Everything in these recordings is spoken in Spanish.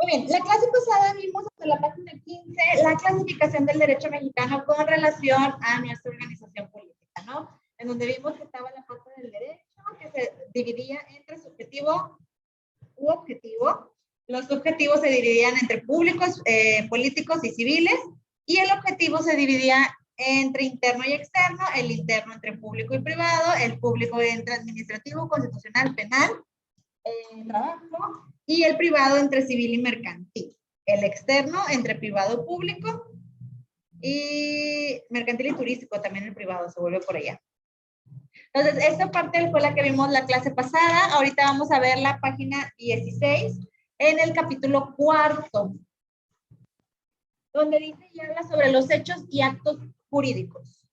Muy bien, la clase pasada vimos hasta la página 15 la clasificación del derecho mexicano con relación a nuestra organización política, ¿no? En donde vimos que estaba la parte del derecho, que se dividía entre subjetivo u objetivo. Los objetivos se dividían entre públicos, políticos y civiles, y el objetivo se dividía entre interno y externo, el interno entre público y privado, el público entre administrativo, constitucional, penal, trabajo, y el privado entre civil y mercantil. El externo entre privado público y mercantil y turístico, también el privado se vuelve por allá. Entonces, esta parte fue la que vimos la clase pasada. Ahorita vamos a ver la página 16 en el capítulo 4, donde dice y habla sobre los hechos y actos jurídicos.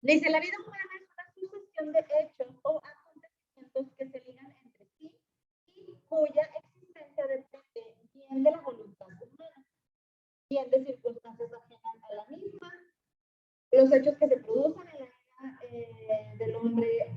Dice, la vida humana es una sucesión de hechos o acontecimientos que se ligan entre sí y cuya existencia depende bien de la voluntad humana, bien de circunstancias ajenas a la misma. Los hechos que se producen en la vida del hombre,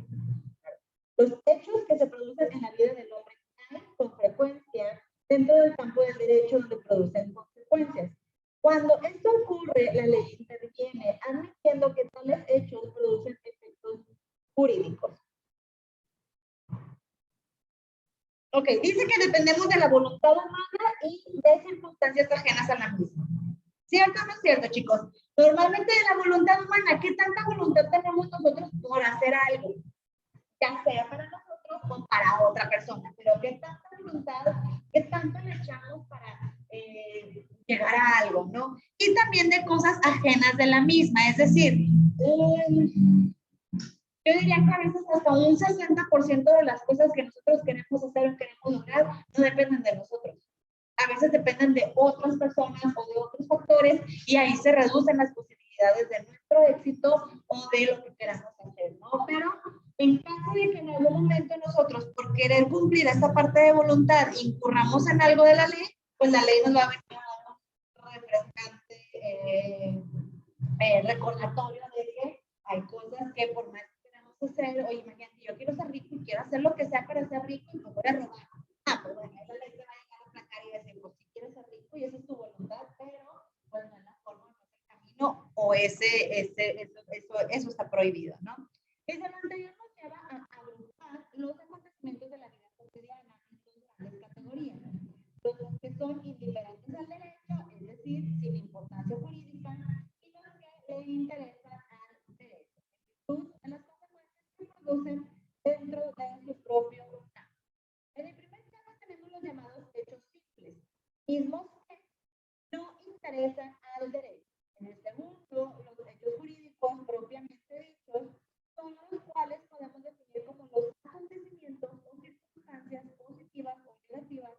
los hechos que se producen en la vida del hombre caen con frecuencia dentro del campo del derecho donde producen consecuencias. Cuando esto ocurre, la ley interviene, admitiendo que tales hechos producen efectos jurídicos. Ok, dice que dependemos de la voluntad humana y de circunstancias ajenas a la misma. ¿Cierto o no es cierto, chicos? Normalmente de la voluntad humana, ¿qué tanta voluntad tenemos nosotros por hacer algo? Ya sea para nosotros o para otra persona, pero ¿qué tanta voluntad, qué tanto le echamos para llegar a algo, ¿no? Y también de cosas ajenas de la misma, es decir, yo diría que a veces hasta un 60% de las cosas que nosotros queremos hacer o queremos lograr no dependen de nosotros. A veces dependen de otras personas o de otros factores y ahí se reducen las posibilidades de nuestro éxito o de lo que queramos hacer, ¿no? Pero en caso de que en algún momento nosotros, por querer cumplir esta parte de voluntad, incurramos en algo de la ley, pues la ley nos va a venir a dar un refrescante recordatorio de que hay cosas que por más que queramos hacer, oye, imagínate, yo quiero ser rico y quiero hacer lo que sea para ser rico y me voy a robar. Ah, pues bueno, la ley te va a llegar a sacar y decir, pues si quieres ser rico y esa es tu voluntad, pero pues no es la forma, no es el camino, o eso está prohibido, ¿no? Eso lo anterior nos lleva a agrupar los acontecimientos de la vida cotidiana en dos grandes categorías. Los que son indiferentes al derecho, es decir, sin importancia jurídica, y los que le interesan al derecho, en las consecuencias que producen dentro de su propio campo. En el primer caso tenemos los llamados hechos simples, mismos que no interesan al derecho. En el segundo, los hechos jurídicos propiamente dichos son los cuales podemos definir como los acontecimientos o circunstancias positivas o negativas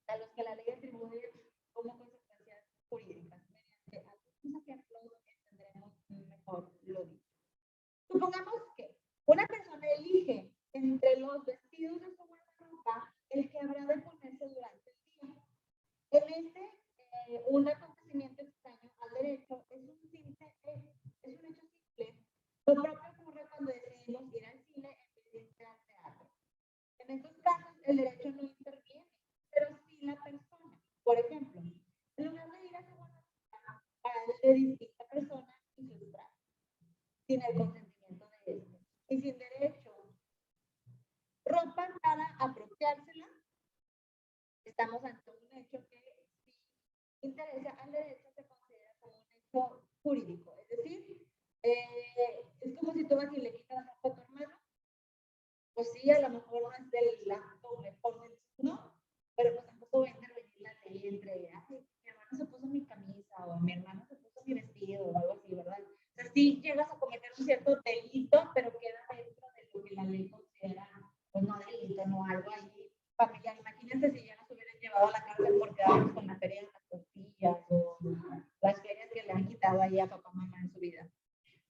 a los que la ley atribuye como consecuencias jurídicas. Mediante algunos ejemplos entenderemos mejor lo dicho. Supongamos que una persona elige entre los vestidos de su guardarropa el que habrá de ponerse durante el día. En este, un acontecimiento extraño al derecho es un hecho simple. Lo propio ocurre cuando decidimos ir al cine en vez de ir al teatro. En estos casos, el derecho no interviene, pero sí la persona. Por ejemplo, en lugar de ir a su guardarropa, de distinta persona y sus brazos, sin el consentimiento de éste y sin derecho ropa para apropiársela, estamos ante un hecho que si interesa al derecho se considera como un hecho jurídico, es decir, es como si tú vas y le quitas la ropa a tu hermano, pues sí, a lo mejor no es del acto, le pones, ¿no? Pero pues tampoco va a intervenir la ley entre, ay, mi hermano se puso mi camisa o mi hermano se puso mi vestido o algo así, ¿verdad? O sea, sí llegas a cometer un cierto delito, pero queda dentro de lo que la ley considera, pues no delito, no algo ahí familiar. Imagínense si ya nos hubieran llevado a la cárcel por quedarnos con la feria de las tortillas o las ferias que le han quitado ahí a papá mamá en su vida.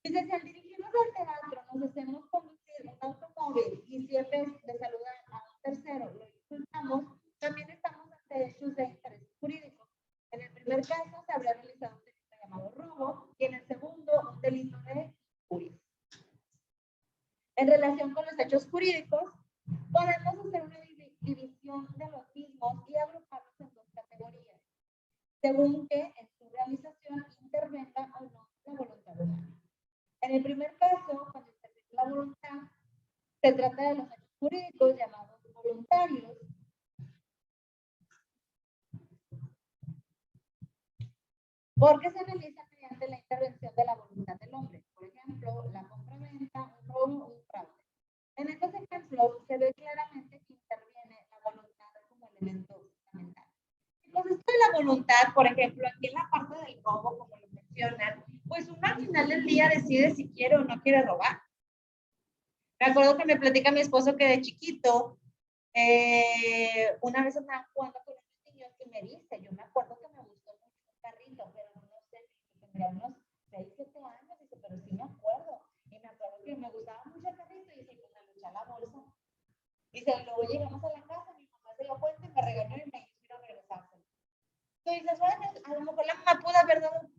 Dice, si al dirigirnos al teatro nos hacemos conducir un automóvil y si en vez de saludar a un tercero lo insultamos, también estamos ante hechos de interés jurídico. En el primer caso se habría realizado un delito llamado robo y en el segundo un delito de injuria. En relación con los hechos jurídicos, podemos hacer una división de los mismos y agruparlos en dos categorías, según que en su realización intervenga o no la voluntad humana. En el primer caso, cuando interviene la voluntad, se trata de los hechos jurídicos llamados voluntarios, porque se realiza mediante la intervención de la voluntad del hombre. Por ejemplo, la compra-venta, un robo o un fraude. En estos ejemplos se ve claramente que interviene la voluntad como elemento fundamental. Entonces, esto de la voluntad, por ejemplo, aquí en la parte del robo, como lo mencionan, pues uno al final del día decide si quiere o no quiere robar. Me acuerdo que me platica mi esposo que de chiquito, una vez andaba jugando con unos niños que me dice, yo me acuerdo que me gustó mucho un carrito, pero no sé, tendría unos 6, 7 años, dice, pero sí me acuerdo. Y me acuerdo que me gustaba mucho el carrito y dice, pues me lo eché a la bolsa. Dice, luego llegamos a la casa, mi mamá se dio cuenta y me regañó y me hizo ir a regresárselo. Entonces dices, bueno, a lo mejor la mamá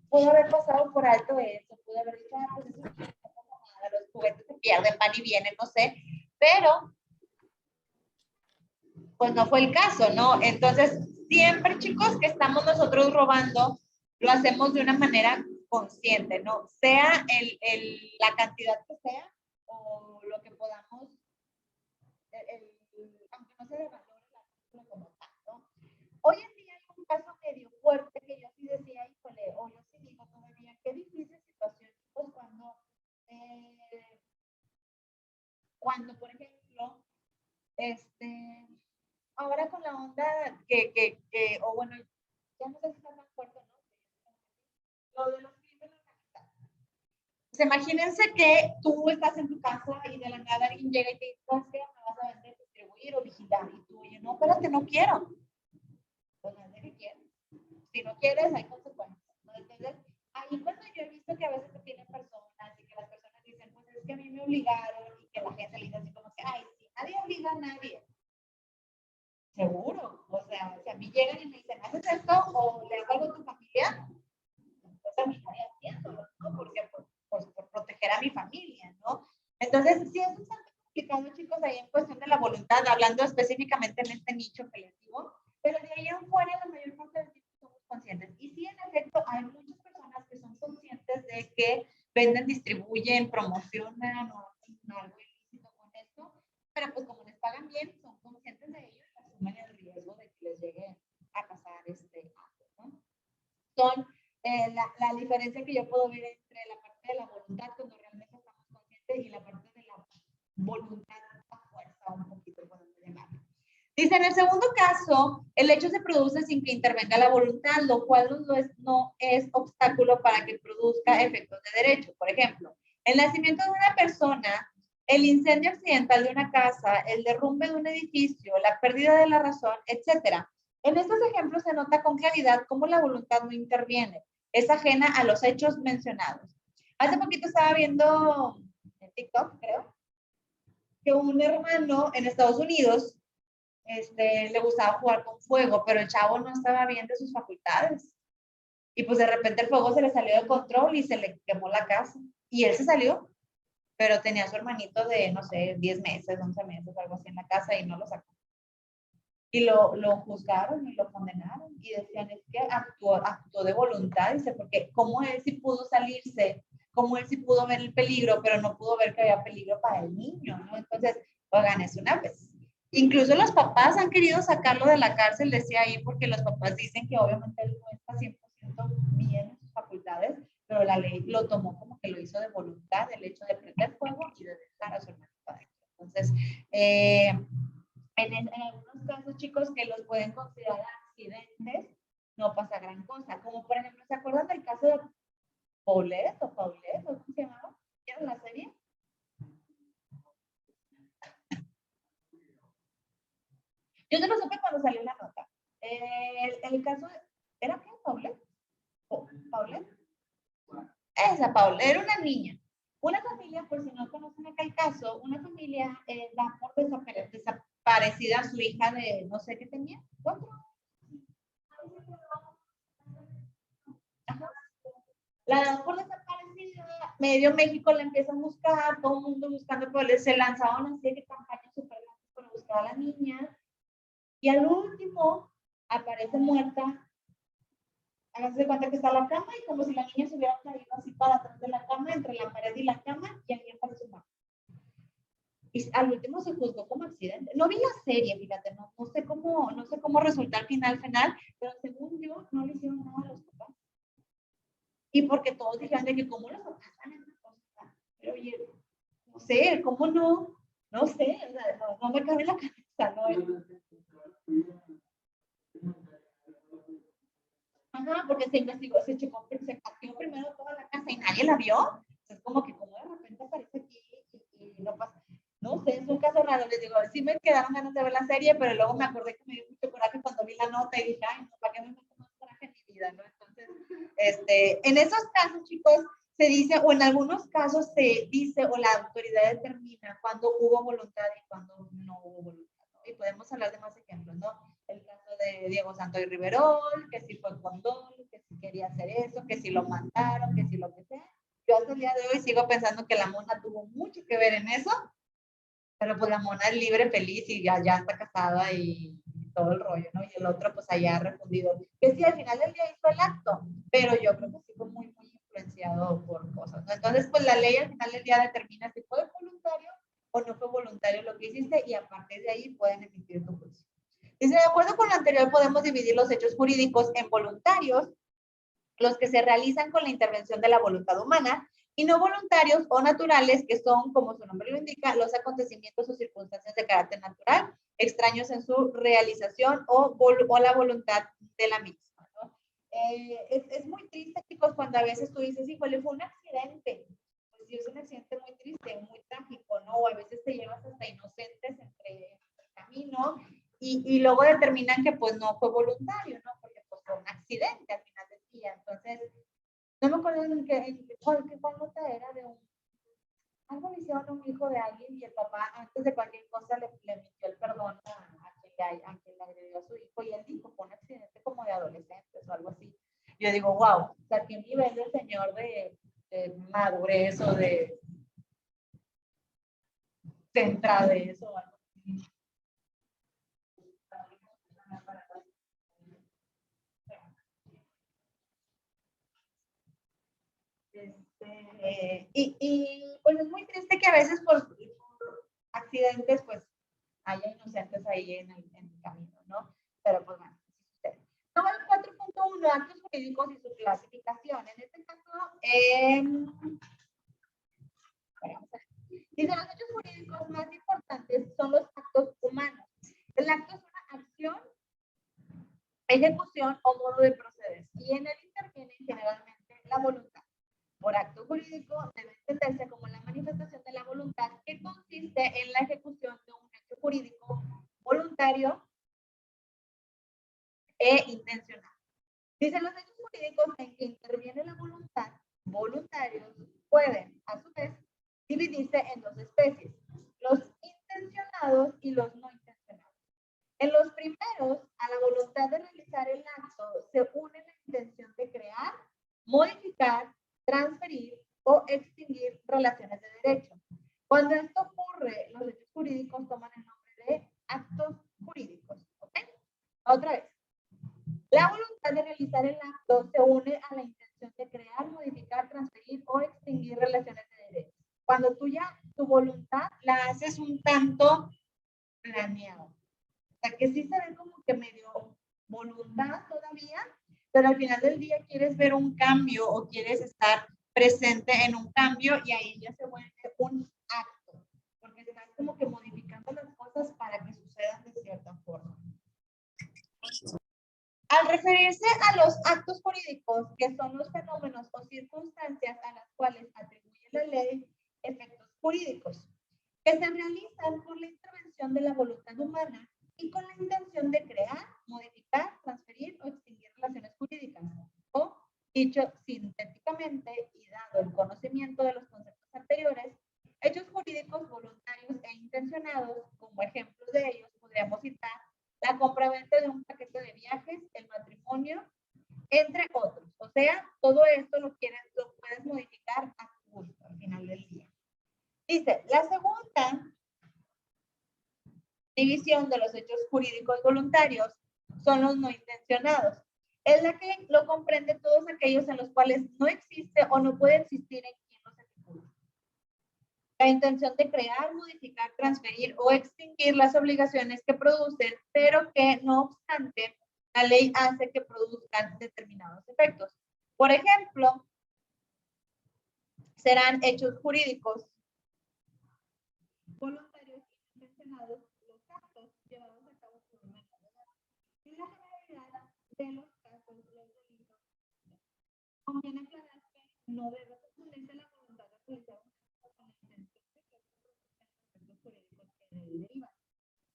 pudo haber pasado por alto eso, pudo haber dicho, ah, pues eso es los juguetes se pierden, van y vienen, no sé, pero pues no fue el caso, ¿no? Entonces, siempre, chicos, que estamos nosotros robando, lo hacemos de una manera consciente, ¿no? Sea la cantidad que sea o lo que podamos, aunque no se de valor como tal, ¿no? Hoy en día hay un caso medio fuerte que yo sí decía, híjole, o yo sí digo todavía, qué difícil situación, pues cuando, por ejemplo, ahora con la onda o bueno, ya no sé si está tan fuerte, ¿no? Lo de los crímenes organizados. Pues imagínense que tú estás en tu casa y de la nada alguien llega y te dice, ¿sabes qué? Me vas a vender, distribuir o vigilar. Y tú, oye, no, espérate, no quiero. Pues no es de que quieres. Si no quieres, hay consecuencias, ¿no? Entonces, ahí cuando yo he visto que a veces se tienen personas y que las personas dicen, pues es que a mí me obligaron y que la gente le dice así como que, ay, sí, nadie obliga a nadie. Seguro, o sea, si a mí llegan y me dicen, ¿haces esto o le hago algo a tu familia? Pues a mí estaría haciéndolo, ¿no? Porque por proteger a mi familia, ¿no? Entonces, sí es un tanto complicado, chicos, ahí en cuestión de la voluntad, hablando específicamente en este nicho que les digo, pero de ahí en fuera la mayor parte del tiempo somos conscientes. Y sí, en efecto, hay muchas personas que son conscientes de que venden, distribuyen, promocionan o hacen algo ilícito con esto, pero pues como les pagan bien, son conscientes de ello y asumen el riesgo de que les llegue a pasar acto, ¿no? Son la diferencia que yo puedo ver entre la parte de la voluntad cuando realmente estamos conscientes y la parte de la voluntad a fuerza, un poquito podemos llamarlo. Dice, en el segundo caso, el hecho se produce sin que intervenga la voluntad, lo cual no es obstáculo para que produzca efectos de derecho. Por ejemplo, el nacimiento de una persona, el incendio accidental de una casa, el derrumbe de un edificio, la pérdida de la razón, etc. En estos ejemplos se nota con claridad cómo la voluntad no interviene, es ajena a los hechos mencionados. Hace poquito estaba viendo en TikTok, creo, que un hermano en Estados Unidos le gustaba jugar con fuego, pero el chavo no estaba bien de sus facultades. Y pues de repente el fuego se le salió de control y se le quemó la casa. Y él se salió, pero tenía a su hermanito de, no sé, 10 meses, 11 meses, algo así en la casa y no lo sacó. Y lo juzgaron y lo condenaron y decían, es que actuó de voluntad, dice, porque como él sí pudo salirse, como él sí pudo ver el peligro, pero no pudo ver que había peligro para el niño, ¿no? Entonces, oigan, es una vez. Incluso los papás han querido sacarlo de la cárcel, decía ahí, porque los papás dicen que obviamente él no está 100% bien en sus facultades, pero la ley lo tomó como que lo hizo de voluntad, el hecho de prender fuego y de dejar a su hermanito adentro. Entonces, en algunos casos, chicos, que los pueden considerar accidentes, no pasa gran cosa. Como por ejemplo, ¿se acuerdan del caso de Paulette o ¿cómo se llamaba? ¿Vieron la serie? Yo no lo supe cuando salió la nota. El caso, ¿era qué? ¿Paulette? ¿Paulette? Esa Paulette, era una niña. Una familia, por si no conocen acá el caso, una familia da por desaparecida a su hija de, no sé qué tenía, 4. La dan por desaparecida medio México la empieza a buscar, todo el mundo buscando, pero se lanzaban así de campañas súper grandes para buscar a la niña. Y al último aparece muerta. Háganse de cuenta que está la cama y como si la niña se hubiera caído así para atrás de la cama, entre la pared y la cama, y alguien aparece muerta. Y al último se juzgó como accidente. No vi la serie, fíjate, no sé cómo resulta al final, pero según yo, no le hicieron nada a los papás. Y porque todos dijeron de que cómo los papás van a esa cosa. Pero oye, no sé, ¿cómo no? No sé, o sea, no me cabe en la cabeza, ¿no? Ajá, porque se investigó, se checó, se pateó primero toda la casa y nadie la vio. Es como que como de repente aparece aquí y no pasa. No sé, es un caso raro, les digo, sí me quedaron ganas de ver la serie, pero luego me acordé que me dio mucho coraje cuando vi la nota y dije, ay, no, ¿para qué me meto más coraje en mi vida? ¿No? Entonces, en esos casos, chicos, se dice, o en algunos casos se dice, o la autoridad determina cuándo hubo voluntad y cuándo no hubo voluntad, ¿no? Y podemos hablar de más ejemplos, ¿no? El caso de Diego Santoy Riverol, que si fue con dolo, que si quería hacer eso, que si lo mataron, que si lo que sea. Yo hasta el día de hoy sigo pensando que la mona tuvo mucho que ver en eso, pero pues la mona es libre, feliz y ya está casada y todo el rollo, ¿no? Y el otro pues allá refundido. Que sí, al final del día hizo el acto, pero yo creo que sí fue muy influenciado por cosas, ¿no? Entonces pues la ley al final del día determina si fue voluntario o no fue voluntario lo que hiciste y a partir de ahí pueden emitir tu juicio. Dice, de acuerdo con lo anterior podemos dividir los hechos jurídicos en voluntarios, los que se realizan con la intervención de la voluntad humana, y no voluntarios o naturales, que son, como su nombre lo indica, los acontecimientos o circunstancias de carácter natural, extraños en su realización o la voluntad de la misma, ¿no? Es muy triste, chicos, cuando a veces tú dices, híjole, fue un accidente. Pues sí, es un accidente muy triste, muy trágico, ¿no? O a veces te llevas hasta inocentes entre el camino y luego determinan que pues no fue voluntario, ¿no? Porque pues fue un accidente al final del día. Entonces, no me acuerdo cuál nota era de algo le hicieron a un hijo de alguien y el papá antes de cualquier cosa le emitió el perdón a quien le agredió a su hijo y él dijo, fue un accidente como de adolescentes o algo así. Yo digo, wow, o sea, ¿qué nivel del señor de madurez o de centradez o algo así? Pues es muy triste que a veces por accidentes pues haya inocentes ahí en el camino, ¿no? Pero pues bueno, así sucede. Número 4.1, actos jurídicos y su clasificación. En este caso, dice, los hechos jurídicos más importantes son los actos humanos. El acto es una acción, ejecución o modo de proceder, y en él interviene generalmente la voluntad. Por acto jurídico debe entenderse como la manifestación de la voluntad que consiste en la ejecución de un hecho jurídico voluntario e intencional. Dice, los hechos jurídicos en que interviene la voluntad, voluntarios, pueden, a su vez, dividirse en dos especies, los intencionados y los no intencionados. En los primeros, a la voluntad de realizar el acto se une la intención de crear, modificar, transferir o extinguir relaciones de derecho. Cuando esto ocurre, los hechos jurídicos toman el nombre de actos jurídicos. ¿Ok? Otra vez. La voluntad de realizar el acto se une a la intención de crear, modificar, transferir o extinguir relaciones de derecho. Cuando tú ya tu voluntad la haces un tanto planeado. O sea, que sí se ve como que medio voluntad todavía, pero al final del día quieres ver un cambio o quieres estar presente en un cambio y ahí ya se vuelve un acto, porque estás como que modificando las cosas para que sucedan de cierta forma. Al referirse a los actos jurídicos, que son los fenómenos o circunstancias a las cuales atribuye la ley efectos jurídicos, que se realizan por la intervención de la voluntad humana y con la intención de crear, modificar, transferir o extinguir relaciones jurídicas. O, dicho sintéticamente y dado el conocimiento de los conceptos anteriores, hechos jurídicos voluntarios e intencionados, como ejemplos de ellos podríamos citar la compraventa de un paquete de viajes, el matrimonio, entre otros. O sea, todo esto lo puedes modificar a tu gusto. Dice, la segunda división de los hechos jurídicos voluntarios son los no intencionados. Es la que lo comprende todos aquellos en los cuales no existe o no puede existir en quien los ejecuta. La intención de crear, modificar, transferir o extinguir las obligaciones que producen, pero que no obstante la ley hace que produzcan determinados efectos. Por ejemplo, serán hechos jurídicos voluntarios y intencionados los actos llevados a cabo por una menor de edad. En la generalidad de los casos, los delitos, conviene aclarar que no debe confundirse la voluntad de realizar un acto con la intención de que se produzcan efectos jurídicos que de él derivan.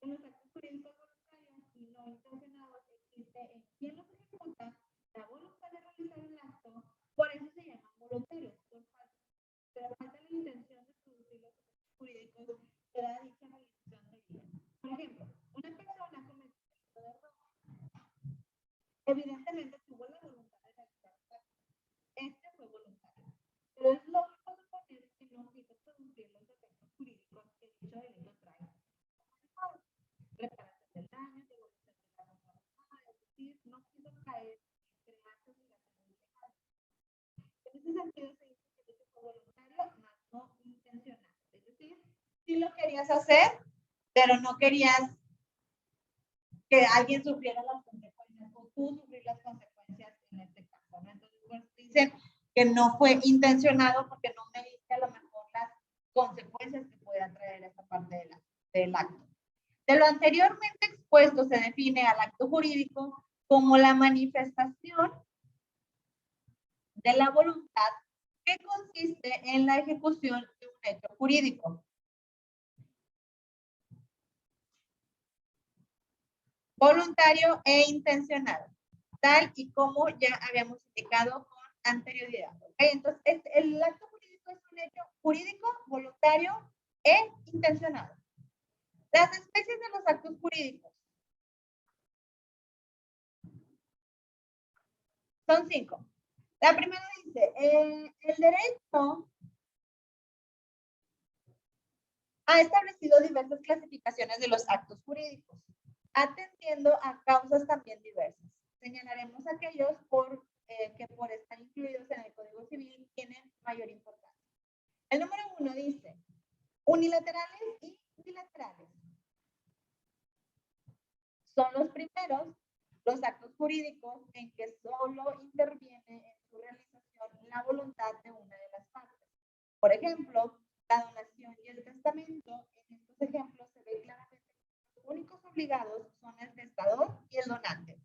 En los actos jurídicos voluntarios y no intencionados existe en quien los ejecuta la voluntad de realizar el acto, por eso se llaman voluntarios, pero falta la intención de producir los efectos jurídicos que da dicha realización de vida. Por ejemplo, una persona cometió un delito de robo, evidentemente tuvo la voluntad de realizar el acto. Este fue voluntario, pero es lógico suponer que no quiso producir los efectos jurídicos que dicho delito trae. Reparación del daño, devolución de la norma, es decir, no quiso caer entre actos obligaciones legales. En ese sentido se dice que el hecho fue voluntario, más no intencional. Es decir, sí lo querías hacer, pero no querías que alguien sufriera las consecuencias o tú sufrir las consecuencias en este caso, ¿no? Entonces, pues dicen que no fue intencionado porque no mediste a lo mejor las consecuencias que pueda traer esta parte del acto. De lo anteriormente expuesto se define al acto jurídico como la manifestación de la voluntad que consiste en la ejecución de un hecho jurídico. Voluntario e intencional, tal y como ya habíamos indicado con anterioridad. ¿Okay? Entonces, el acto jurídico es un hecho jurídico, voluntario e intencionado. Las especies de los actos jurídicos son 5. La primera dice, el derecho ha establecido diversas clasificaciones de los actos jurídicos, atendiendo a causas también diversas. Señalaremos aquellos que por estar incluidos en el Código Civil tienen mayor importancia. El número 1 dice, unilaterales y bilaterales. Son los primeros, los actos jurídicos en que solo interviene en su realización la voluntad de una de las partes. Por ejemplo, la donación y el testamento. En estos ejemplos se ve claramente que los únicos obligados son el testador y el donante,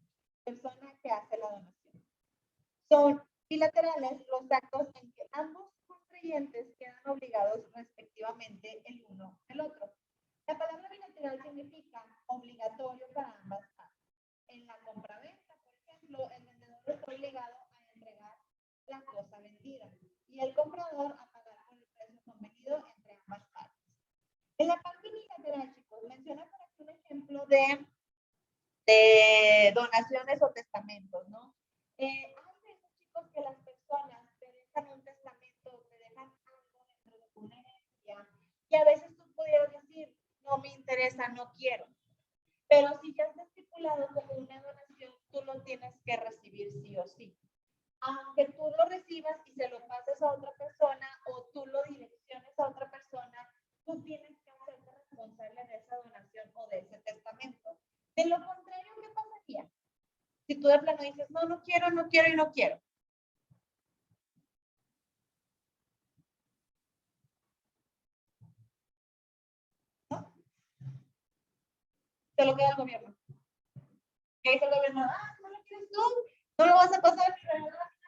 persona que hace la donación. Son bilaterales los actos en que ambos contrayentes quedan obligados respectivamente el uno del otro. La palabra bilateral significa obligatorio para ambas partes. En la compraventa, por ejemplo, el vendedor está obligado a entregar la cosa vendida y el comprador a pagar por el precio convenido entre ambas partes. En la parte bilateral, chicos, menciona por aquí un ejemplo de donaciones o testamentos, ¿no? Hay veces, chicos, que las personas te dejan un testamento, te dejan algo dentro de una herencia y a veces tú pudieras decir, no me interesa, no quiero. Pero si ya está estipulado como una donación, tú lo tienes que recibir sí o sí. Aunque tú lo recibas y se lo pases a otra persona o tú lo direcciones a otra persona, tú tienes que hacerte responsable de esa donación o de ese testamento. De lo contrario, ¿qué pasaría? Si tú de plano dices, no, no quiero, no quiero y no quiero. ¿No? Se lo queda el gobierno. ¿Qué dice el gobierno? Ah, ¿no lo quieres tú? ¿No lo vas a pasar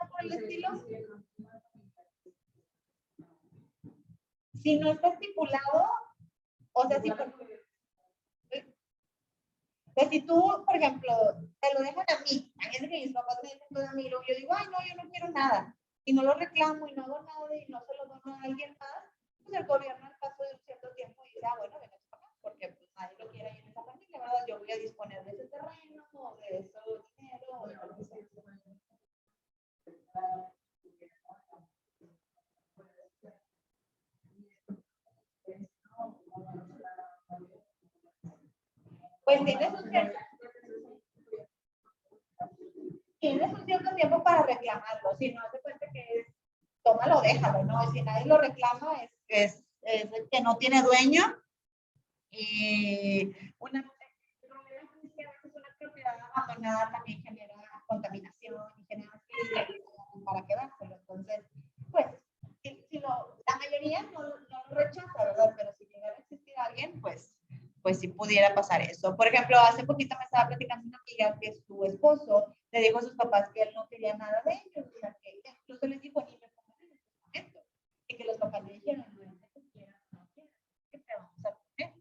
por el estilo? Si no está estipulado, o sea, si tú, por ejemplo, te lo dejan a mí, a mí es que mis papás me dejan a mí, yo digo, ay, no, yo no quiero nada, y no lo reclamo y no hago nada y no se lo dono a alguien más, pues el gobierno al paso de un cierto tiempo dice, ah, bueno, ven a pagar, porque pues nadie lo quiere ahí en esa familia, ¿verdad? Yo voy a disponer de ese terreno o de ese dinero o de lo que sea. pues tienes un cierto tiempo para reclamarlo. Si no, hace cuenta que es, tómalo, déjalo, ¿no? Si nadie lo reclama, es el que no tiene dueño. Y una propiedad abandonada también genera contaminación y genera para quedárselo. Entonces, pues, la mayoría no lo rechaza, ¿verdad? Pero si llegara a existir alguien, pues sí pudiera pasar eso. Por ejemplo, hace poquito me estaba platicando una amiga que su esposo le dijo a sus papás que él no quería nada de ellos, o sea, que incluso les dijo, ni me pongan en este momento. Y que los papás le dijeron, no es que quieras, no quieras, que te vamos a poner.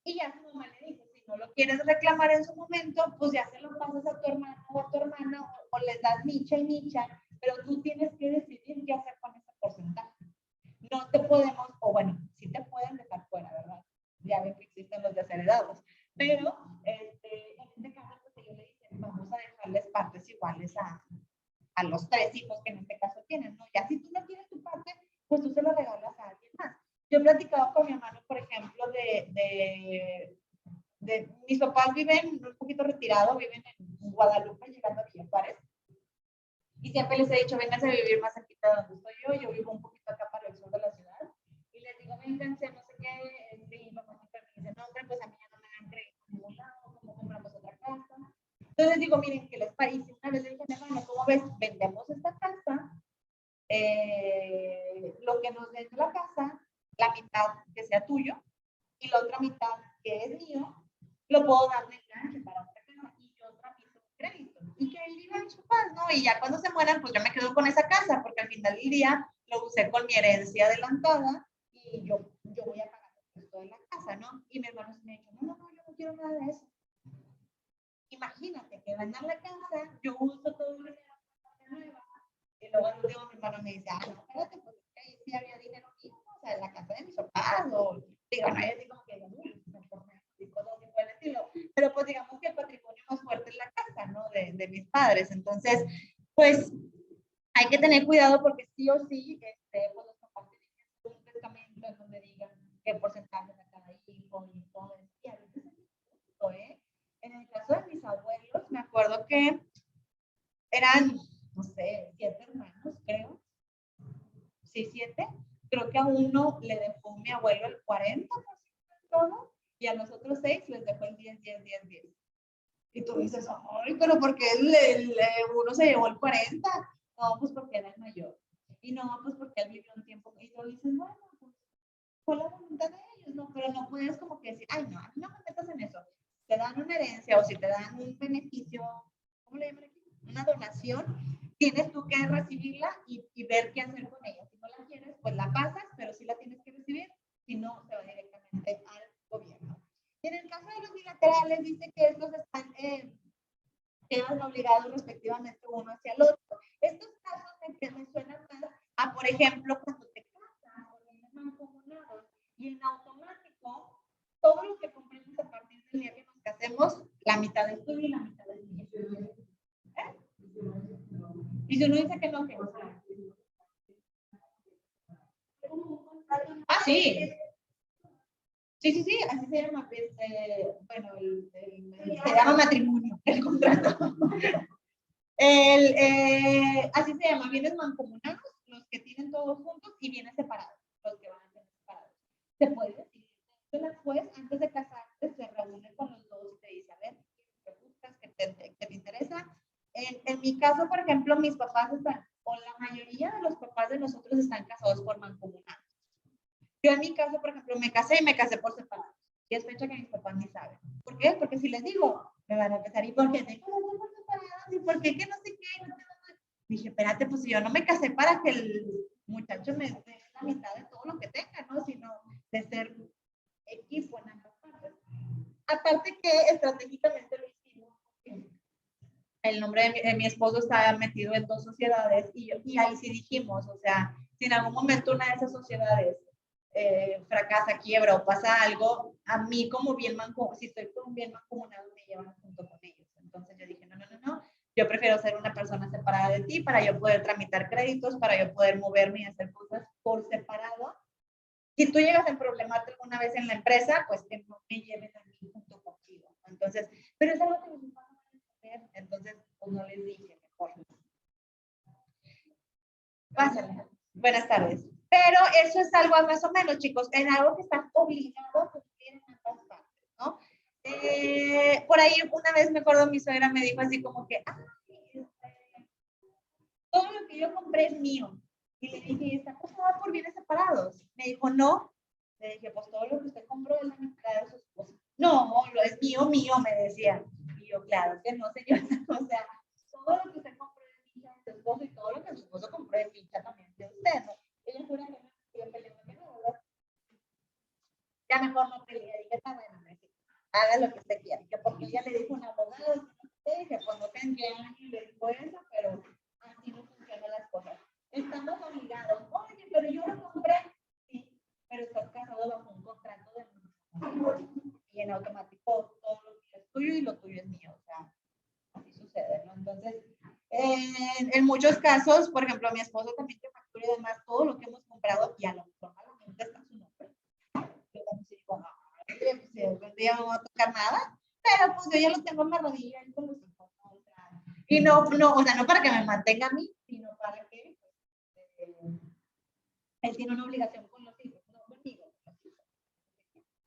Y ya su mamá le dijo, si no lo quieres reclamar en su momento, pues ya se lo pasas a tu hermano o a tu hermana o les das micha y micha, pero tú tienes que decidir qué hacer con ese porcentaje. No te podemos, o bueno, sí te pueden dejar fuera, ¿verdad? Ya ven que existen los desheredados, pero en este caso, pues ellos le dicen, vamos a dejarles partes iguales a los 3 hijos que en este caso tienen, ¿no? Ya si tú no quieres tu parte, pues tú se lo regalas a alguien más. Yo he platicado con mi hermano, por ejemplo, mis papás viven un poquito retirados, viven en Guadalupe, llegando a Villa Juárez. Y siempre les he dicho, vénganse a vivir más cerquita de donde estoy yo vivo un poquito acá para el sur de la ciudad. Y les digo, vénganse, no sé qué, y mamá siempre me dice, no, hombre, pues a mí ya no me dan crédito en ningún lado, ¿cómo compramos otra casa? Entonces digo, miren, ¿qué les parece? Una vez le dije, hermano, ¿cómo ves? Vendemos esta casa, lo que nos den la casa, la mitad que sea tuyo, y la otra mitad que es mío, lo puedo dar de enganche para otra casa y yo tramito un crédito. Y que él viva en su paz, ¿no? Y ya cuando se mueran, pues yo me quedo con esa casa, porque al final del día lo usé con mi herencia adelantada y yo voy a pagar el resto de la casa, ¿no? Y mi hermano se me dijo, no, yo no quiero nada de eso. Imagínate que van a la casa, yo uso todo el dinero nueva, y luego el último mi hermano me dice, no, espérate, pues ahí sí había dinero mismo, o sea, en la casa de mis papás, o digo, no, yo digo que pero pues digamos que el patrimonio más fuerte es la casa, ¿no? De mis padres. Entonces, pues hay que tener cuidado porque sí o sí, pues los papás tienen un testamento en donde digan qué porcentaje de cada hijo y todo eso. Y a veces en el caso de mis abuelos, me acuerdo que eran, no sé, 7 hermanos, creo. Sí, 7. Creo que a uno le dejó mi abuelo el 40% de todo y a los otros 6 les dejó el 10. Y tú dices, ay, pero ¿por qué uno se llevó el 40? No, pues porque era el mayor. Y no, pues porque él vivió un tiempo. Y tú dices, bueno, pues fue la voluntad de ellos, ¿no? Pero no puedes como que decir, ay, no, a mí no me metas en eso. Te dan una herencia o si te dan un beneficio, ¿cómo le llaman aquí? Una donación, tienes tú que recibirla y ver qué hacer con ella. Si no la quieres, pues la pasas, pero sí la tienes que recibir, si no, se va directamente al gobierno. Y en el caso de los bilaterales, dice que estos quedan obligados respectivamente uno hacia el otro. Estos casos me suenan más a, por ejemplo, cuando te casas o tienes mancomunados y en automático, todo lo que compremos a partir del día que nos casemos, la mitad es tuyo y la mitad es mía. Y si uno dice que no, que no. Ah, sí. Sí, así se llama, bueno, se llama matrimonio, el contrato. Así se llama, bienes mancomunados, los que tienen todos juntos, y bienes separados, los que van a ser separados. Se puede decir, la juez antes de casarte se reúne con los dos y te dice, a ver, ¿qué buscas? ¿Qué te interesa? En mi caso, por ejemplo, mis papás están, o la mayoría de los papás de nosotros están casados por mancomunados. Yo en mi caso, por ejemplo, me casé y me casé por separado. Y es fecha que mis papás ni saben. ¿Por qué? Porque si les digo, me van a empezar, ¿y por qué te casé por separado? ¿Y por qué que no sé qué? No te dije, espérate, pues si yo no me casé para que el muchacho me dé la mitad de todo lo que tenga, ¿no? Sino de ser equipo en ambas partes. Aparte que estratégicamente lo hicimos. El nombre de mi esposo estaba metido en 2 sociedades y ahí sí dijimos, o sea, si en algún momento una de esas sociedades fracasa, quiebra o pasa algo, a mí como bien mancomunado, si estoy con un bien mancomunado, me llevan junto con ellos. Entonces yo dije, no, yo prefiero ser una persona separada de ti para yo poder tramitar créditos, para yo poder moverme y hacer cosas por separado. Si tú llegas en problemas alguna vez en la empresa, pues que no me lleven a mí junto contigo. Entonces, pero es algo que nos van a hacer, entonces, pues no les dije, mejor. Pásale. Buenas tardes. Pero eso es algo más o menos, chicos, en algo que están obligados a cumplir en ambas partes, ¿no? Por ahí una vez me acuerdo, mi suegra me dijo así como que, todo lo que yo compré es mío. Y le dije, ¿está pasada por bienes separados? Me dijo, no. Le dije, pues todo lo que usted compró es la mitad de su esposo. No, lo es mío, mío, me decía. Y yo, claro que no, señora. O sea, todo lo que usted compró es ficha de su esposo y todo lo que su esposo compró es ficha también de usted, ¿no? Ella jura que no estoy peleando, ¿verdad? Ya mejor no pelea. Dije, está bueno, me dice, haga lo que usted quiera. Que porque ella le dijo a un abogado, dije, pues no tendría ni le dijo eso, pero así no funcionan las cosas. Estamos obligados. Oye, pero yo lo compré. Sí, pero estás casado bajo un contrato de y en automático todo lo que es tuyo y lo tuyo es mío. O sea, así sucede, ¿no? Entonces, en muchos casos, por ejemplo, mi esposo también te factura y demás todo lo que hemos comprado y a lo mejor malamente está su nombre. Yo también digo, no, pues algún día no va a tocar nada, pero pues yo ya lo tengo en la rodilla y con los hijos, ¿no? O sea, y no, o sea, no para que me mantenga a mí, sino para que él tiene una obligación con los hijos, no conmigo.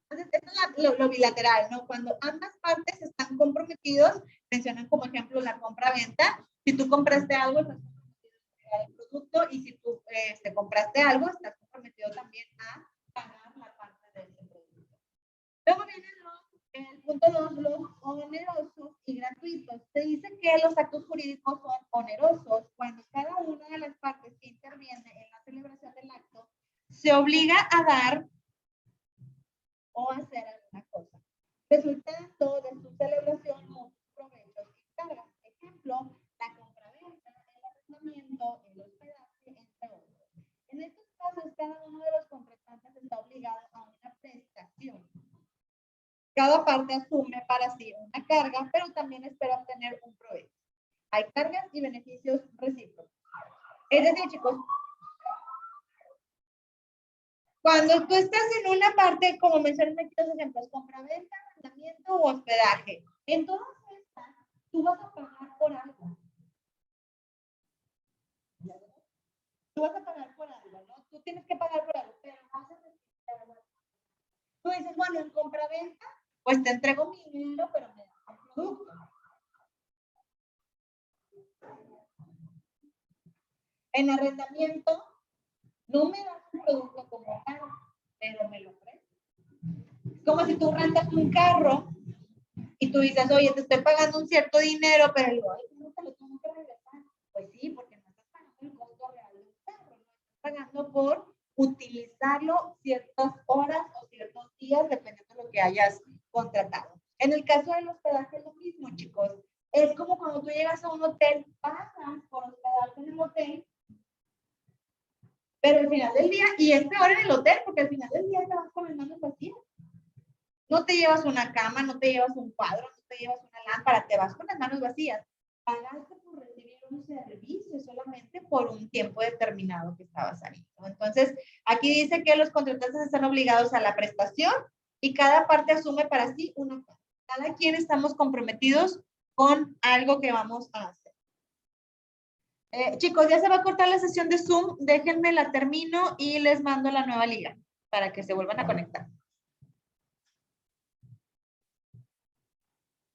Entonces, esto es lo bilateral, ¿no? Cuando ambas partes están comprometidos, mencionan como ejemplo la compra-venta. Si tú compraste algo, estás comprometido a entregar el producto, y si tú compraste algo, estás comprometido también a pagar la parte de ese producto. Luego viene el punto 2, los onerosos y gratuitos. Se dice que los actos jurídicos son onerosos cuando cada una de las partes que interviene en la celebración del acto se obliga a dar o hacer alguna cosa, resultando de su celebración muchos provechos y cargas. Ejemplo, la compraventa, el arrendamiento, el hospedaje, entre otros. En estos casos, cada uno de los contratantes está obligado a una prestación. Cada parte asume para sí una carga, pero también espera obtener un provecho. Hay cargas y beneficios recíprocos. Es decir, chicos, cuando tú estás en una parte, como mencioné aquí los ejemplos, compraventa, arrendamiento o hospedaje, en todas estas, tú vas a pagar por algo. Tú vas a pagar por algo, ¿no? Tú tienes que pagar por algo, pero vas a necesitar algo. Tú dices, bueno, en compraventa, pues te entrego mi dinero, pero me das un producto. En arrendamiento, no me das un producto como tal, pero me lo prestas. Es como si tú rentas un carro y tú dices, oye, te estoy pagando un cierto dinero, pero digo, ay, ¿cómo te lo tengo que regresar? Pues sí, porque no estás pagando el costo real del carro, no estás pagando por utilizarlo ciertas horas o ciertos días, dependiendo de lo que hayas contratado. En el caso del hospedaje es lo mismo, chicos. Es como cuando tú llegas a un hotel, pagas por hospedarte en el hotel, pero al final del día, y es peor en el hotel, porque al final del día te vas con las manos vacías. No te llevas una cama, no te llevas un cuadro, no te llevas una lámpara, te vas con las manos vacías. Pagaste por recibir un servicio solamente por un tiempo determinado que estabas saliendo. Entonces, aquí dice que los contratantes están obligados a la prestación y cada parte asume para sí una parte. Cada quien estamos comprometidos con algo que vamos a hacer. Chicos, ya se va a cortar la sesión de Zoom. Déjenme la termino y les mando la nueva liga para que se vuelvan a conectar.